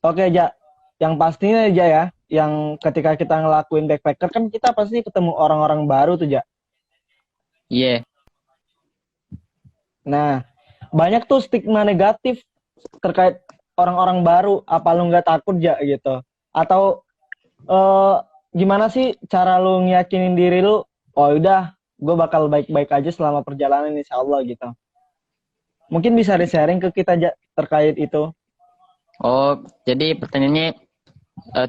Oke, Ja. Yang pastinya aja ya, yang ketika kita ngelakuin backpacker kan kita pasti ketemu orang-orang baru tuh, Ja. Iya. Nah, banyak tuh stigma negatif terkait orang-orang baru. Apa lu nggak takut, Ja, gitu? Atau eh, gimana sih cara lu ngeyakinin diri lu? Oh, udah, gue bakal baik-baik aja selama perjalanan, insya Allah gitu. Mungkin bisa di-sharing ke kita, Ja, terkait itu. Oh, jadi pertanyaannya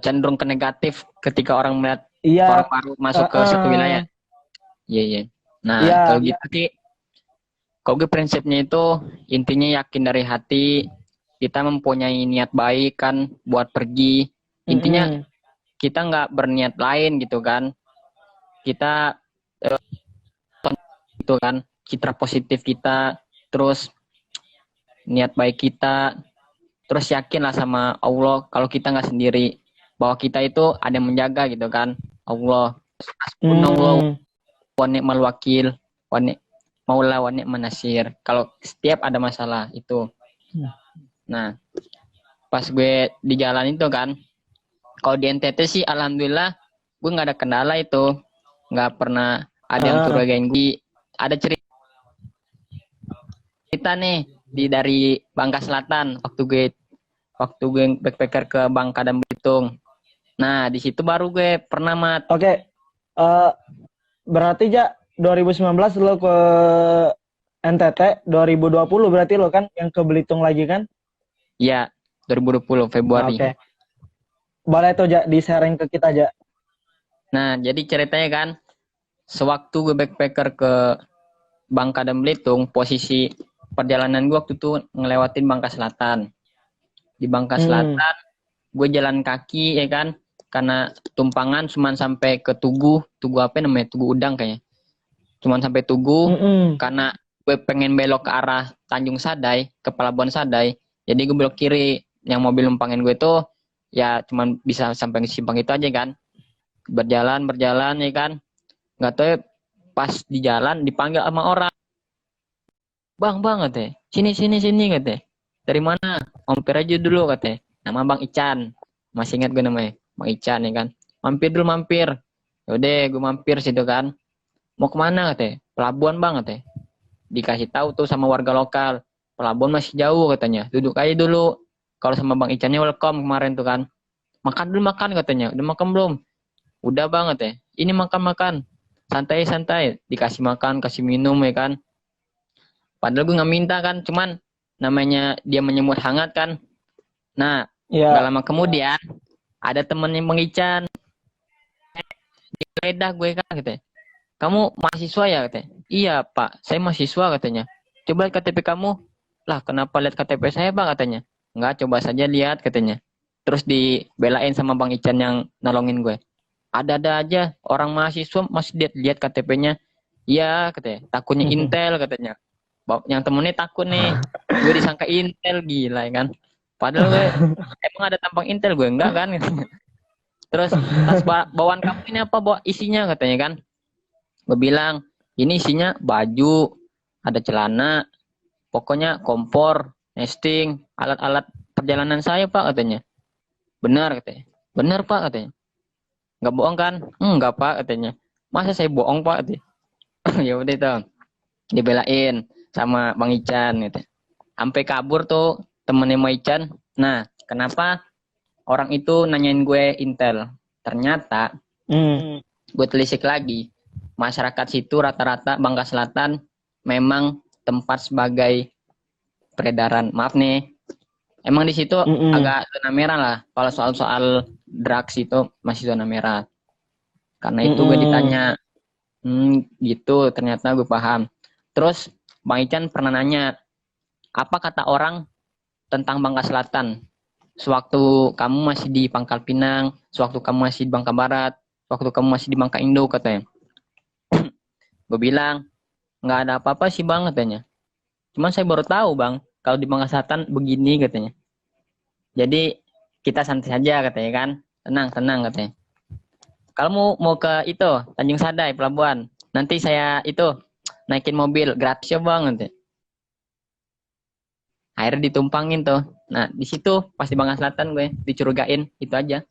cenderung ke negatif ketika orang melihat Iya, orang baru masuk ke satu wilayah. Iya, iya. Nah, kalau iya, gitu sih, kalau gue prinsipnya itu intinya yakin dari hati, kita mempunyai niat baik kan buat pergi. Intinya mm-mm. kita nggak berniat lain gitu kan. Kita itu kan citra positif kita, terus niat baik kita, terus yakin lah sama Allah kalau kita nggak sendiri, bahwa kita itu ada yang menjaga gitu kan. Allah Hasbunallah Hmm, wa ni'mal wakil wa ni maula wa ni'man nasir. Kalau setiap ada masalah itu. Nah, pas gue di jalan itu kan, kalau di NTT sih alhamdulillah gue nggak ada kendala itu, nggak pernah ada yang ah, curigain gue. Ada cerita nih dari Bangka Selatan waktu gue backpacker ke Bangka dan Belitung. Nah, di situ baru gue pernah mat. oke. Eh, berarti, Ja, 2019 lo ke NTT, 2020 berarti lo kan yang ke Belitung lagi kan? Ya, 2020 Ah, Februari. oke. Boleh tuh, Ja, di-sharing ke kita, Ja. Nah, jadi ceritanya kan, sewaktu gue backpacker ke Bangka dan Belitung, posisi perjalanan gue waktu itu ngelewatin Bangka Selatan. Di Bangka Hmm, Selatan, gue jalan kaki ya kan, karena tumpangan cuman sampai ke Tugu, Tugu apa namanya, Tugu Udang kayaknya. Cuman sampai Tugu, mm-mm. karena gue pengen belok ke arah Tanjung Sadai, ke Pelabuhan Sadai, jadi gue belok kiri. Yang mobil numpangin gue tuh ya cuman bisa sampai ke simpang itu aja kan. Berjalan berjalan ya kan, nggak tahu ya, pas di jalan dipanggil sama orang, bang katanya, sini sini sini katanya, dari mana, mampir aja dulu katanya, nama Bang Ican, masih ingat gue namanya Bang Ican ya kan, mampir dulu mampir. Yaudah gue mampir situ kan, mau kemana katanya, pelabuhan bang katanya. Dikasih tahu tuh sama warga lokal, pelabuhan masih jauh katanya, duduk aja dulu, kalau sama Bang Icannya welcome kemarin tuh kan. Makan dulu makan katanya, udah makan belum? Udah banget ya. Ini makan-makan. Santai-santai. Dikasih makan, kasih minum ya kan. Padahal gue nggak minta kan. Cuman namanya dia menyambut hangat kan. Nah, nggak Ya. lama kemudian ada temennya mengican. Geledah gue kan katanya. Kamu mahasiswa ya katanya. Iya pak, saya mahasiswa katanya. Coba lihat KTP kamu. Lah kenapa lihat KTP saya pak katanya. Nggak, coba saja lihat katanya. Terus dibelain sama Bang Ican yang nolongin gue. Ada-ada aja orang mahasiswa masih lihat KTP-nya. Iya katanya, takutnya Intel katanya. Yang temennya takut nih, gue disangka Intel, gila ya kan. Padahal gue emang ada tampang Intel, gue enggak kan. Terus tas bawaan kamu ini apa, bawa isinya katanya kan. Gue bilang ini isinya baju, ada celana, pokoknya kompor, nesting, alat-alat perjalanan saya pak katanya. Benar katanya. Benar pak katanya. Nggak bohong kan? Enggak pak katanya. Masa saya bohong pak katanya. Ya udah itu dibelain sama Bang Ican gitu. Sampai kabur tuh temennya Bang Ican. Nah, kenapa orang itu nanyain gue Intel? Ternyata Hmm. gue telisik lagi, masyarakat situ rata-rata Bangka Selatan memang tempat sebagai peredaran. Maaf nih, emang di situ Mm-mm. agak zona merah lah. Kalau soal-soal drugs itu masih zona merah. Karena itu gue Mm-mm. ditanya, gitu ternyata gue paham. Terus Bang Ican pernah nanya, apa kata orang tentang Bangka Selatan sewaktu kamu masih di Pangkal Pinang, sewaktu kamu masih di Bangka Barat, sewaktu kamu masih di Bangka Indo katanya. Gue bilang, nggak ada apa-apa sih bang katanya. Cuman saya baru tahu bang, kalau di Bangka Selatan begini katanya. Jadi kita santai saja katanya kan, tenang tenang katanya. Kalau mau ke itu Tanjung Sadai pelabuhan, nanti saya itu naikin mobil gratis ya bang nanti. akhirnya ditumpangin tuh. Nah di situ pasti Bangka Selatan gue dicurigain itu aja.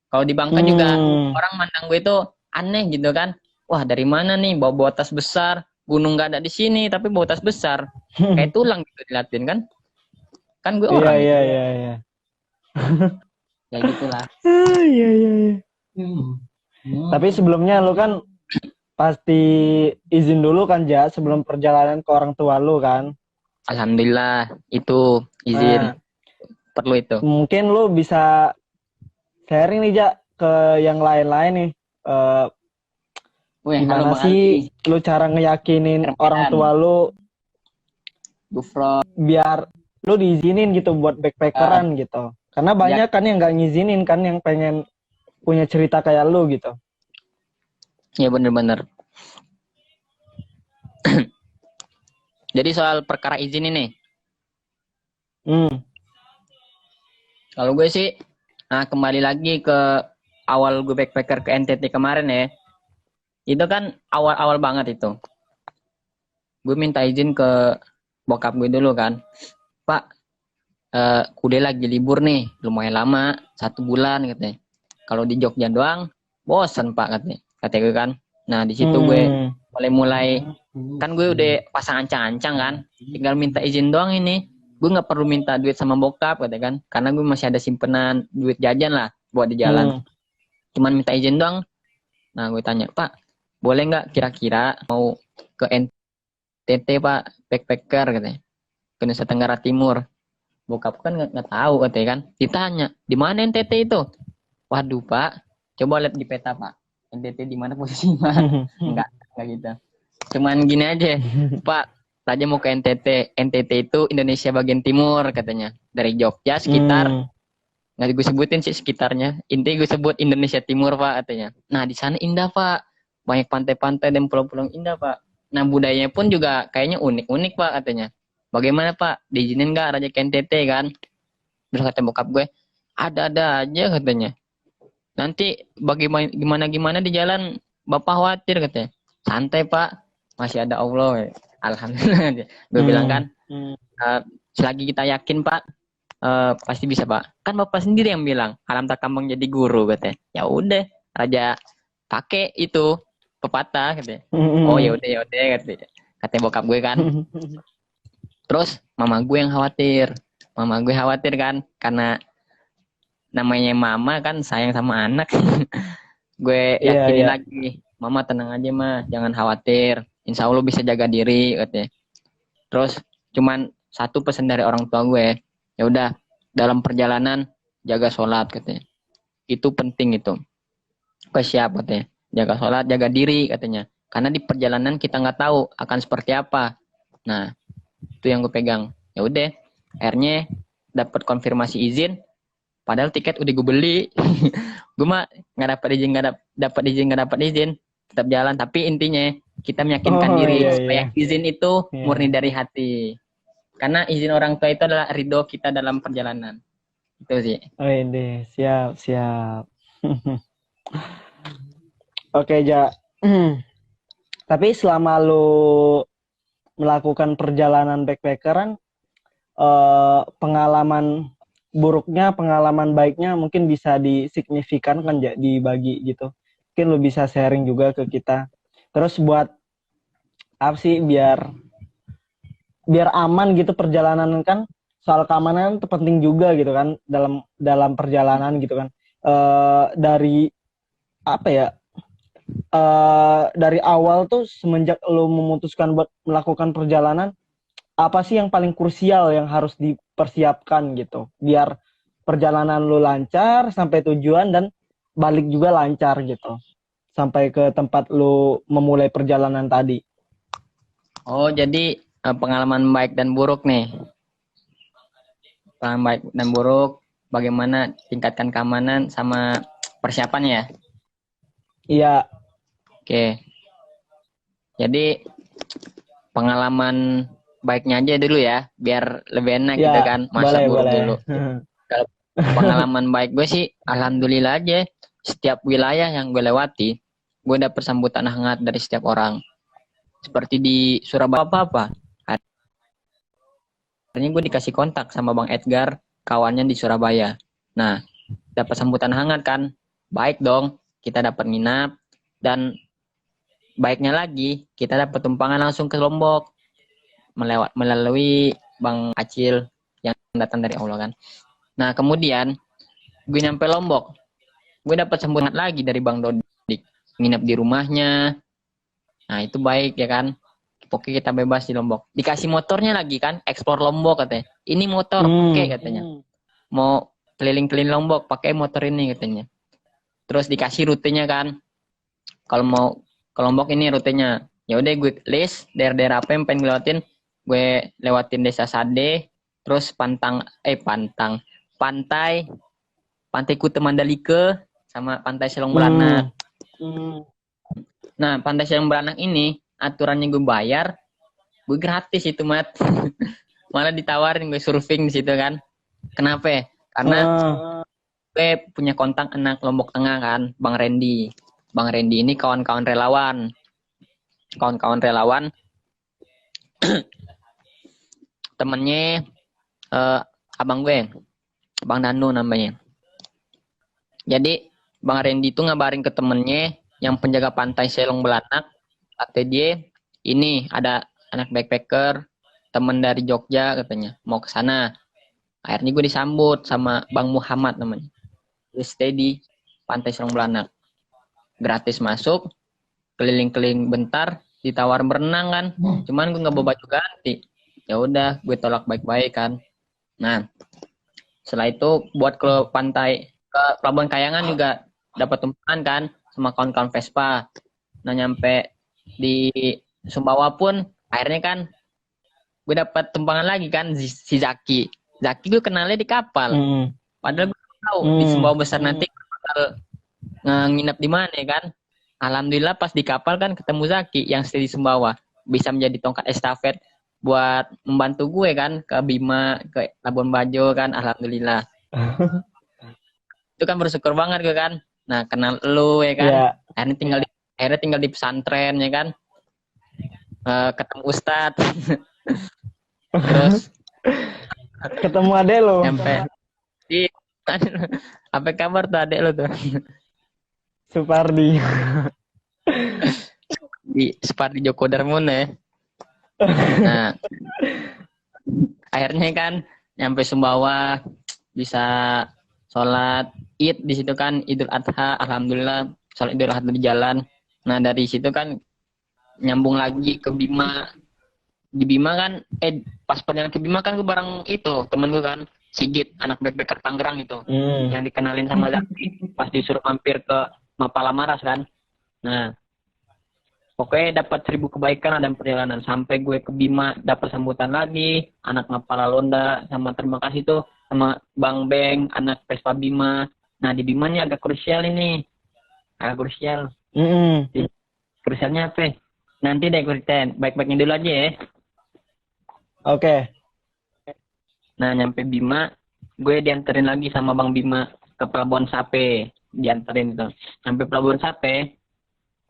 Kalau di Bangka juga orang mandang gue itu aneh gitu kan. Wah dari mana nih bawa tas besar, gunung gak ada di sini tapi bawa tas besar, kayak tulang gitu diliatin kan. Kan gue Iya, orang iya, gitu. iya, iya. Ya gitulah. Iya, iya, iya. Tapi sebelumnya lu kan pasti izin dulu kan, Ja, sebelum perjalanan ke orang tua lu kan. Alhamdulillah itu izin Nah, perlu itu. mungkin lu bisa sharing nih, Ja, ke yang lain-lain nih. Eh, Wih, halo Gimana Bang sih Ali. lu cara ngeyakinin orang Permedan, tua lu Gufron. biar lu diizinin gitu buat Ya, backpackeran gitu. Karena ya, banyak kan yang nggak ngizinin kan, yang pengen punya cerita kayak lu gitu. ya bener-bener. Jadi soal perkara izin ini, Hmm. kalau gue sih, nah kembali lagi ke awal gue backpacker ke NTT kemarin ya, itu kan awal-awal banget itu. Gue minta izin ke bokap gue dulu kan, Pak, kude lagi libur nih, lumayan lama, 1 bulan katanya. Kalau di Jogja doang, bosan Pak katanya, kata gue kan. Nah di situ gue Hmm. mulai kan gue udah pasang ancang-ancang kan, tinggal minta izin doang ini. Gue nggak perlu minta duit sama bokap katanya kan, karena gue masih ada simpenan duit jajan lah buat di jalan. Hmm. Cuman minta izin doang. Nah gue tanya, Pak, boleh nggak kira-kira mau ke NTT Pak, backpacker katanya, ke Nusa Tenggara Timur. Bokap kan nggak tahu katanya kan. Ditanya, di mana NTT itu? Waduh Pak, coba lihat di peta Pak. NTT di mana posisinya? Enggak gitu. Cuman gini aja, Pak, saja mau ke NTT. NTT itu Indonesia bagian timur katanya. Dari Jogja sekitar, Hmm. nggak gue sebutin sih sekitarnya. Intinya gue sebut Indonesia Timur Pak katanya. Nah di sana indah Pak, banyak pantai-pantai dan pulau-pulau indah Pak. Nah budayanya pun juga kayaknya unik-unik Pak katanya. Bagaimana Pak, diizinin nggak Raja ke NTT kan? Terus kata bokap gue, ada-ada aja katanya. Nanti bagaimana gimana di jalan Bapak khawatir katanya. Santai Pak, masih ada Allah. Alhamdulillah. Gue bilang kan, Hmm. selagi kita yakin Pak, pasti bisa Pak. Kan Bapak sendiri yang bilang, alam tak kambang jadi guru katanya. Ya udah, Raja pakai itu pepatah katanya. Oh Hmm. ya udah katanya. Katanya bokap gue kan. Terus mama gue yang khawatir. Mama gue khawatir kan karena namanya mama kan sayang sama anak. Gue Iya, yakinin iya. lagi, mama tenang aja mah, jangan khawatir, insya Allah bisa jaga diri katanya. Terus cuman satu pesan dari orang tua gue, ya udah dalam perjalanan jaga sholat katanya, itu penting itu. Oke siap katanya, jaga sholat, jaga diri katanya, karena di perjalanan kita nggak tahu akan seperti apa. Nah itu yang gue pegang. Ya udah, akhirnya dapat konfirmasi izin. Padahal tiket udah gue beli. Gue mah nggak dapat izin, nggak dapat izin, tetap jalan. Tapi intinya kita meyakinkan Oh, diri iya, iya. supaya izin itu murni Iya. dari hati. Karena izin orang tua itu adalah ridho kita dalam perjalanan. Itu sih. Oh, ini siap, siap. Oke, Ja. Tapi selama lu melakukan perjalanan backpackeran, pengalaman buruknya, pengalaman baiknya mungkin bisa disignifikankan, Ja, dibagi gitu. Mungkin lu bisa sharing juga ke kita. Terus buat apa sih, biar aman gitu perjalanan kan, soal keamanan itu penting juga gitu kan dalam dalam perjalanan gitu kan. Dari apa ya, dari awal tuh semenjak lo memutuskan buat melakukan perjalanan, apa sih yang paling krusial yang harus dipersiapkan gitu biar perjalanan lo lancar sampai tujuan dan balik juga lancar gitu sampai ke tempat lo memulai perjalanan tadi. Oh jadi pengalaman baik dan buruk nih. Pengalaman baik dan buruk. Bagaimana tingkatkan keamanan sama persiapan ya. Iya. Oke. Jadi pengalaman baiknya aja dulu ya, biar lebih enak gitu Ya, kan. Masa boleh, buruk boleh. dulu. Kalau pengalaman baik gue sih, alhamdulillah aja. Setiap wilayah yang gue lewati, gue dapet sambutan hangat dari setiap orang. Seperti di Surabaya apa-apa. akhirnya gue dikasih kontak sama Bang Edgar, kawannya di Surabaya. Nah, dapat sambutan hangat kan, baik dong, kita dapat nginap, dan baiknya lagi kita dapat tumpangan langsung ke Lombok melalui Bang Acil yang datang dari Allah kan. Nah, kemudian gue nyampe Lombok, gue dapat sambutan lagi dari Bang Dodik, nginap di rumahnya. Nah, itu baik ya kan. Pokoknya kita bebas di Lombok. Dikasih motornya lagi kan, eksplor Lombok katanya. Ini motor pakai katanya. Mau keliling-keliling Lombok pakai motor ini katanya. Terus dikasih rutenya kan. Kalau mau ke Lombok ini rutenya. Ya udah gue list daerah-daerah apa yang pengen gue lewatin. Gue lewatin Desa Sade, terus Pantai Kuta Mandalika sama Pantai Selong Belanak. Nah, Pantai Selong Belanak ini aturannya gue bayar, gue gratis itu mat. Malah ditawarin gue surfing di situ kan. Kenapa? Karena gue punya kontak anak Lombok Tengah kan, Bang Randy. Bang Randy ini kawan-kawan relawan. Temennya abang gue, Bang Danu namanya. Jadi Bang Randy itu ngabarin ke temennya yang penjaga pantai Selong Belanak, kata dia ini ada anak backpacker temen dari Jogja katanya mau ke sana. Akhirnya gue disambut sama Bang Muhammad namanya. Gue stay di pantai Selong Belanak. Gratis masuk, keliling-keliling bentar, ditawar berenang kan. Cuman gue nggak bawa baju ganti. Ya udah, gue tolak baik-baik kan. Nah, setelah itu buat ke Pelabuhan Kayangan juga dapat tumpangan kan sama kawan-kawan Vespa. Nah, nyampe di Sumbawa pun akhirnya kan gue dapat tumpangan lagi kan si Zaki gue kenalnya di kapal. Padahal gue tahu di Sumbawa besar nanti bakal nginep di mana ya kan. Alhamdulillah pas di kapal kan ketemu Zaki yang stay di Sumbawa, bisa menjadi tongkat estafet buat membantu gue kan ke Bima, ke Labuan Bajo kan. Alhamdulillah. Itu kan bersyukur banget gue kan. Nah, kenal lu ya kan. Akhirnya tinggal di pesantren ya kan. Ketemu Ustadz. Terus ketemu adek lo. Sampai di apa kabar tuh adek lo tuh? Supardi. Di Supardi Djoko Darmono ya. Nah, akhirnya kan nyampe Sumbawa, bisa sholat Id di situ kan, Idul Adha. Alhamdulillah sholat Idul Adha di jalan. Nah, dari situ kan nyambung lagi ke Bima. Di Bima kan pas perjalanan ke Bima kan gue bareng itu temen gue kan, Sigit, anak backpacker Tangerang itu, yang dikenalin sama Zaki pas disuruh mampir ke Mapala Maras kan. Nah, pokoknya dapat 1000 kebaikan dalam perjalanan. Sampai gue ke Bima dapat sambutan lagi, anak Mapala Londa, sama terima kasih tuh sama Bang Beng, anak Vespa Bima. Nah, di Bima nih agak krusial ini. Agak krusial. Krusialnya apa? Nanti deh gue ceritain. Baik-baiknya dulu aja ya. Oke. Nah, nyampe Bima, gue dianterin lagi sama Bang Bima ke Pelabuhan Sape. Dianterin tuh. Sampai Pelabuhan Sape,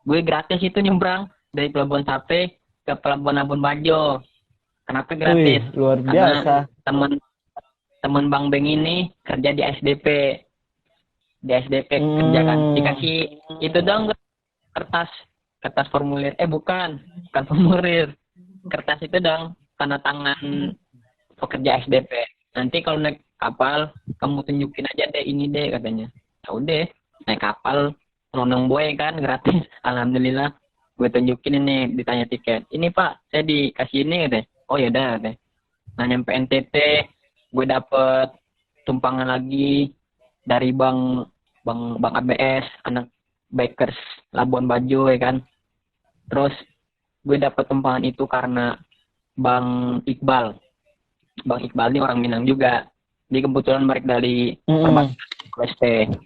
gue gratis itu nyebrang dari Pelabuhan Sape ke Pelabuhan Labuan Bajo. Kenapa gratis? Wih, luar biasa. Karena teman Bang Beng ini kerja di SDP. Di SDP kerja kan. Dikasih itu dong kertas formulir. Bukan formulir. Kertas itu dong tanda tangan pekerja SDP. Nanti kalau naik kapal, kamu tunjukin aja deh ini deh katanya. Ya udah, naik kapal nonong boy kan gratis. Alhamdulillah, gue tunjukin ini, ditanya tiket. Ini Pak, saya dikasih ini katanya. Oh ya udah deh. Nah, nyampe NTT, gue dapet tumpangan lagi dari Bang ABS, anak bikers Labuan Bajo ya kan. Terus gue dapet tumpangan itu karena Bang Iqbal. Bang Iqbal ini orang Minang juga. Dia kebetulan mereka dari Perbatasan.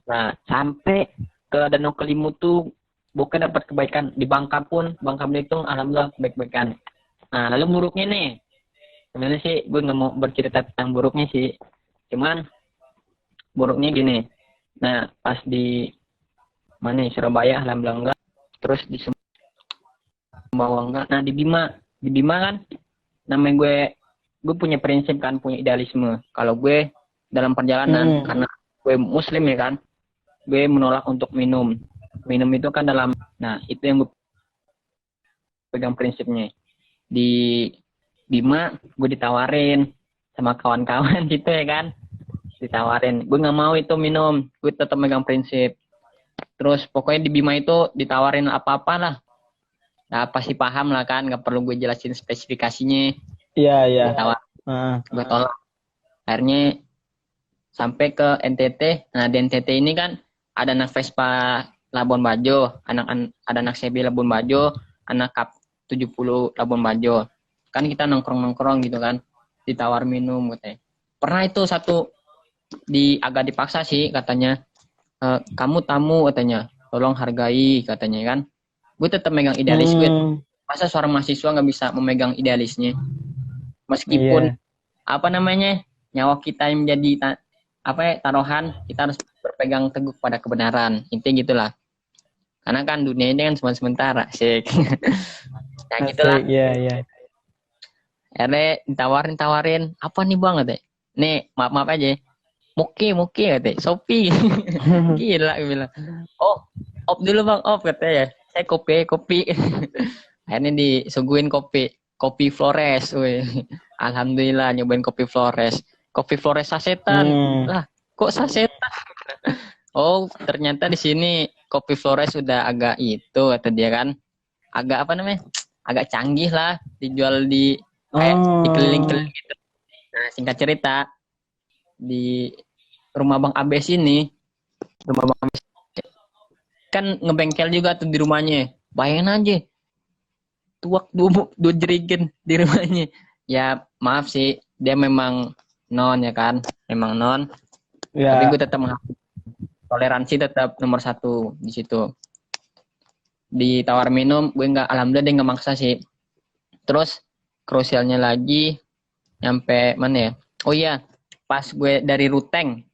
Nah, sampai ke Danau Kelimu tuh bukan dapat kebaikan. Di Bangka Belitung alhamdulillah baik-baikan. Nah, lalu buruknya nih. Sebenarnya sih gue nggak mau bercerita tentang buruknya sih. Cuman buruknya gini. Nah, pas di mana Surabaya alhamdulillah enggak. Terus di Sumbawa enggak. Nah, di Bima kan namanya gue gue punya prinsip kan, punya idealisme. Kalau gue dalam perjalanan, karena gue muslim ya kan, gue menolak untuk minum. Minum itu kan dalam, nah itu yang gue pegang prinsipnya. Di Bima, gue ditawarin sama kawan-kawan gitu ya kan, ditawarin. Gue nggak mau itu minum, gue tetap megang prinsip. Terus pokoknya di Bima itu ditawarin apa-apa lah. Nah, pasti paham lah kan, nggak perlu gue jelasin spesifikasinya. Iya, iya. Ditawar, gue tolak. Akhirnya sampai ke NTT. Nah, di NTT ini kan ada anak Vespa Labuan Bajo, ada anak CB Labuan Bajo, anak Kap 70 Labuan Bajo. Kan kita nongkrong-nongkrong gitu kan, ditawar minum katanya. Pernah itu satu agak dipaksa sih katanya. Kamu tamu katanya, tolong hargai katanya kan. Gue tetap megang idealis gue. Masa seorang mahasiswa nggak bisa memegang idealisnya? Meskipun apa namanya, nyawa kita yang menjadi taruhan, kita harus berpegang teguh pada kebenaran. Intinya gitulah. Karena kan dunia ini kan cuma sementara, sih. Nah gitulah. Iya. Akhirnya ditawarin, apa nih bang katanya? Nih maaf aja. Muki katanya, Shopee. Gila bilang. Oh, op dulu bang, op katanya. Saya kopi. Akhirnya disuguhin kopi Flores. Weh. Alhamdulillah nyobain kopi Flores. Kopi Flores sasetan. Lah, kok sasetan? Oh, ternyata di sini kopi Flores sudah agak itu kata dia kan. Agak apa namanya? Agak canggih lah, dijual di kayak di keliling-keliling gitu. Nah, singkat cerita, di rumah Bang Abes ini, rumah Bang Abes kan ngebengkel juga tuh di rumahnya. Bayangin aja, tuak dua jerigen di rumahnya. Ya maaf sih, dia memang non ya kan, memang non. Ya. Tapi gue tetap toleransi tetap nomor 1 di situ. Ditawar minum, gue nggak, alhamdulillah dia nggak maksa sih. Terus krusialnya lagi, nyampe mana ya? Oh iya, pas gue dari Ruteng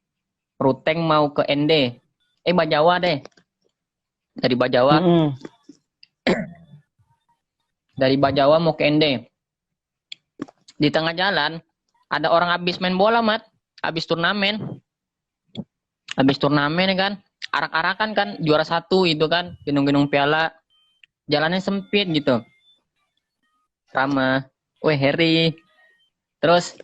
mau ke ND, Bajawa deh. Dari Bajawa, dari Bajawa mau ke ND. Di tengah jalan ada orang habis main bola, Mat. Habis turnamen ya kan. Arak-arakan kan, juara 1 itu kan, gendong-gendong piala. Jalannya sempit gitu. Sama, Harry. Terus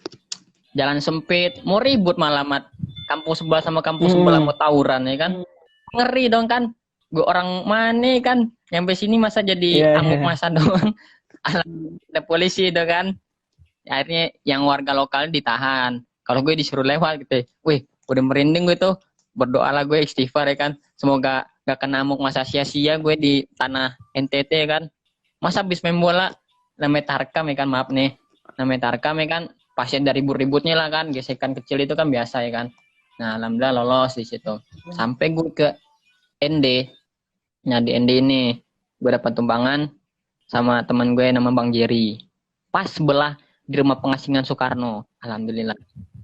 jalan sempit, mau ribut malah, Mat. Kampung sebelah sama kampung sebelah mau tawuran ya kan. Ngeri dong kan. Gue orang mana kan, nyampe sini masa jadi amuk masa doang. Ada polisi itu kan. Akhirnya yang warga lokal ditahan. Kalau gue disuruh lewat gitu. Wih, udah merinding gue tuh. Berdoalah gue istighfar ya kan. Semoga gak kena amuk masa sia-sia gue di tanah NTT ya kan. Masa habis main bola, namanya tarkam ya kan, maaf nih. Namanya tarkam ya kan, pasien dari ribut-ributnya lah kan. Gesekan kecil itu kan biasa ya kan. Nah, alhamdulillah lolos di situ. Sampai gue ke ND. Nah, di ND ini gue dapat tumpangan sama teman gue nama Bang Jerry. Pas sebelah di rumah pengasingan Soekarno. Alhamdulillah.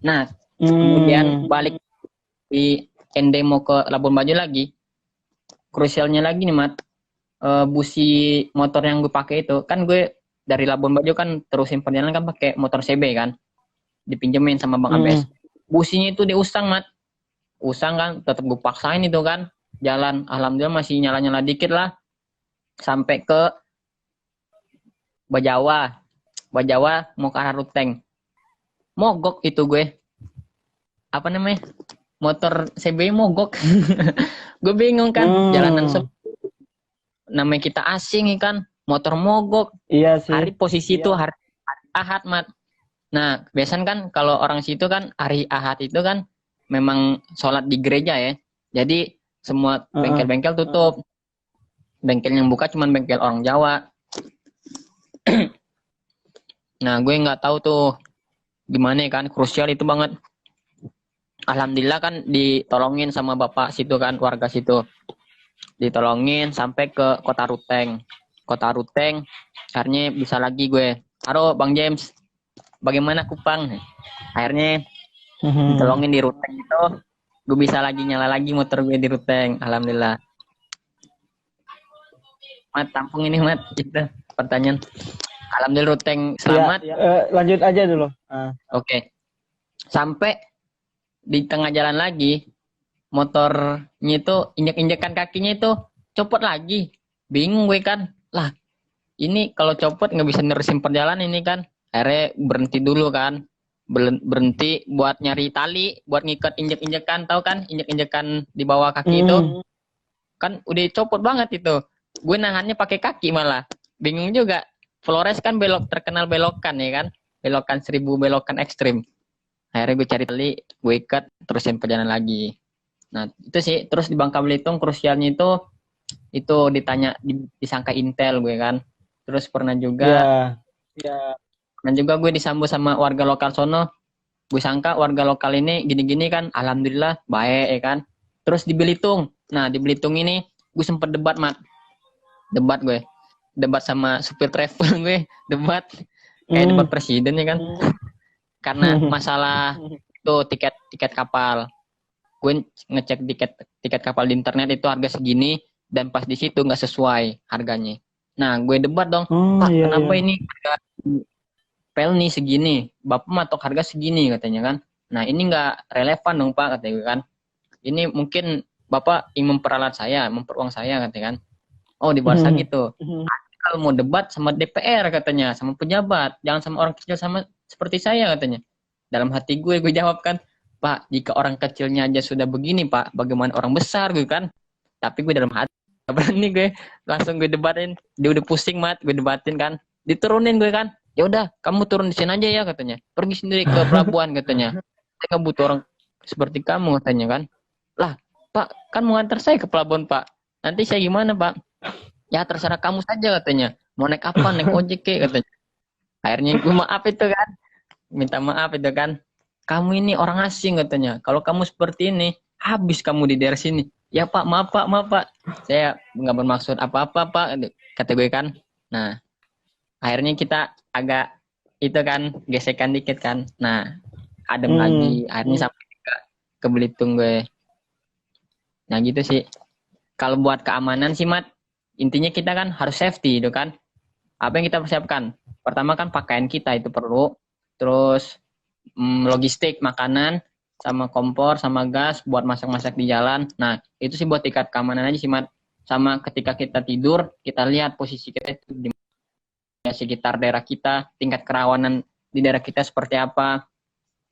Nah, kemudian balik di ND mau ke Labuan Bajo lagi. Krusialnya lagi nih, Mat. Busi motor yang gue pakai itu, kan gue dari Labuan Bajo kan terusin perjalanan kan pakai motor CB kan. Dipinjemin sama Bang Abes. Businya itu diusang, Mat. Usang kan, tetap gue paksain itu kan. Jalan, alhamdulillah masih nyala-nyala dikit lah. Sampai ke Bajawa mau ke arah Ruteng. Mogok itu gue. Apa namanya? Motor CB mogok. Gue bingung kan, jalanan namanya kita asing kan, motor mogok. Iya sih. Hari posisi itu hari Ahad, Mat. Nah, biasanya kan kalau orang situ kan hari Ahad itu kan memang sholat di gereja ya. Jadi semua bengkel-bengkel tutup. Bengkel yang buka cuma bengkel orang Jawa. Nah, gue nggak tahu tuh gimana kan, krusial itu banget. Alhamdulillah kan ditolongin sama bapak situ kan, warga situ. Ditolongin sampai ke Kota Ruteng. Akhirnya bisa lagi gue. Halo Bang James, bagaimana Kupang? Akhirnya ditolongin di Ruteng itu. Gue bisa lagi nyala lagi motor gue di Ruteng. Alhamdulillah. Mat, tampung ini, Mat. Itu pertanyaan. Alhamdulillah ruteng Iya, selamat. lanjut aja dulu. Ah. Oke. Sampai di tengah jalan lagi, motornya itu injek-injekan kakinya itu copot lagi. Bingung gue kan. Lah, ini kalau copot nggak bisa nerusin perjalanan ini kan. Akhirnya berhenti dulu kan. Berhenti buat nyari tali, buat ngikat injek-injekan, tahu kan? Injek-injekan di bawah kaki itu kan udah copot banget itu. Gue nahannya pakai kaki malah. Bingung juga. Flores kan terkenal belokan ya kan. Belokan 1000 belokan ekstrim. Akhirnya gue cari tali, gue ikat, terusin perjalanan lagi. Nah, itu sih. Terus di Bangka Belitung krusialnya itu disangka Intel gue kan. Terus pernah juga gue disambut sama warga lokal sono. Gue sangka warga lokal ini gini-gini kan, alhamdulillah baik ya kan. Terus di Belitung. Nah, di Belitung ini gue sempet debat, Mat. Debat gue. Debat sama supir travel gue, debat kayak debat presiden ya kan. Karena masalah itu tiket kapal. Gue ngecek tiket kapal di internet itu harga segini dan pas di situ nggak sesuai harganya. Nah, gue debat dong, Pak, kenapa ini harga pelni segini? Bapak matok harga segini katanya kan. Nah, ini nggak relevan dong, Pak, katanya gue kan. Ini mungkin Bapak ingin memperalat saya, memperuang saya katanya kan. Oh, dibahas gitu. Kalau mau debat sama DPR katanya, sama pejabat, jangan sama orang kecil sama seperti saya katanya. Dalam hati gue jawab kan, Pak, jika orang kecilnya aja sudah begini, Pak, bagaimana orang besar gue kan? Tapi gue dalam hati gak berani gue, langsung gue debatin. Dia udah pusing, Mat, gue debatin kan. Diturunin gue kan. Ya udah, kamu turun di sini aja ya katanya. Pergi sendiri ke pelabuhan katanya. Saya nggak butuh orang seperti kamu katanya kan. Lah, Pak, kan mau antar saya ke pelabuhan, Pak. Nanti saya gimana, Pak? Ya terserah kamu saja katanya. Mau naik apa? Naik ojek ke katanya. Akhirnya gue maaf itu kan. Minta maaf itu kan. Kamu ini orang asing katanya. Kalau kamu seperti ini, habis kamu di daerah sini. Ya Pak, maaf Pak. Saya nggak bermaksud apa-apa Pak. Kata gue kan. Nah, akhirnya kita agak itu kan gesekan dikit kan. Nah, adem lagi. Akhirnya sampai ke Belitung gue. Nah gitu sih. Kalau buat keamanan sih, Mat, intinya kita kan harus safety itu kan. Apa yang kita persiapkan? Pertama kan pakaian kita itu perlu. Terus logistik, makanan, sama kompor, sama gas buat masak-masak di jalan. Nah, itu sih buat tingkat keamanan aja sih, Mat. Sama ketika kita tidur, kita lihat posisi kita itu di sekitar daerah kita, tingkat kerawanan di daerah kita seperti apa.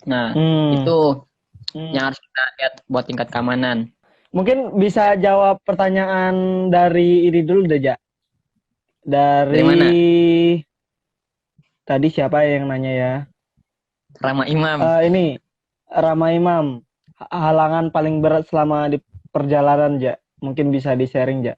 Nah, itu yang harus kita lihat buat tingkat keamanan. Mungkin bisa jawab pertanyaan dari ini dulu deh, Ja. Dari mana? Tadi siapa yang nanya ya? Rama Imam. Ini Rama Imam. Halangan paling berat selama di perjalanan, Ja. Mungkin bisa di-sharing, Ja.